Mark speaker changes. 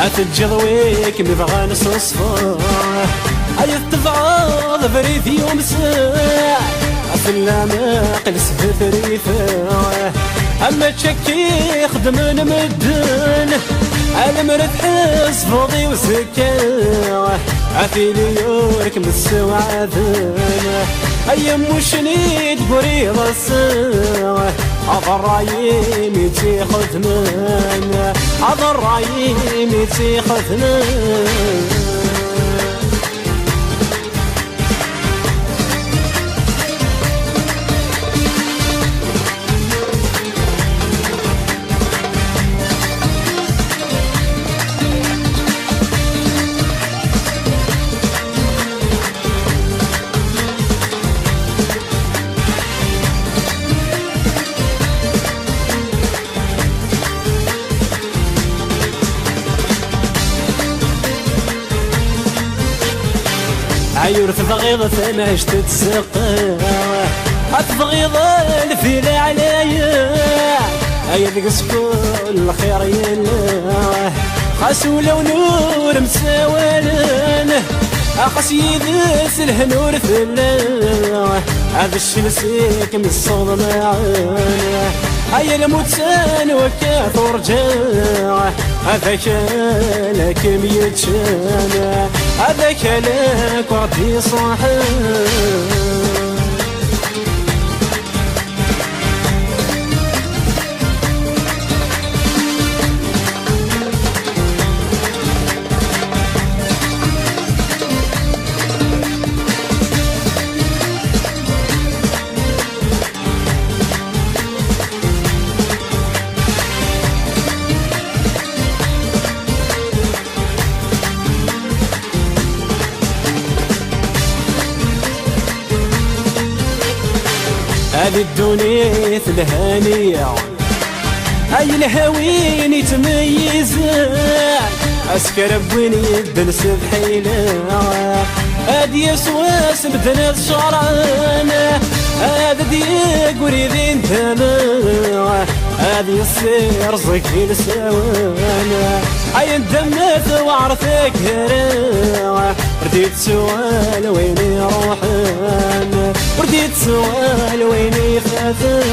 Speaker 1: أتجضويك مبغى نصصفه أيض تبعض فريد يوم ساعة أسلامك لسبت ريفه أما تشكي خدمن مدن المرد حس فاضي وسكاه عفيلي يورك مسوا عذن أيام وشنيد بريض الساعة عذر رايمي تيخدمن عذر رايمي تيخدمن عيور تبغيض ثماش تتسقى أتبغيض الفيل عليا أيدك سكول الخير يلا خاسولة ونور مساولن أخس يدس الهنور ثلا هذا الشمسيك من الصوض معانا هيا الموتان وكاث ورجاع هذا كالك ميت شانا هذا كالك وعدي صاحب هذه الدنيا الهانية أي الهوين يتميزان أسكر بوين يدنس بحيلة هذه يسواس بدنا الشعران هذا ديك وريدين تما هذه يصير زكي لسوانا أي اندمت وعرفك هراء رديت سؤال ويني روحان رديت سؤال ويني خاطر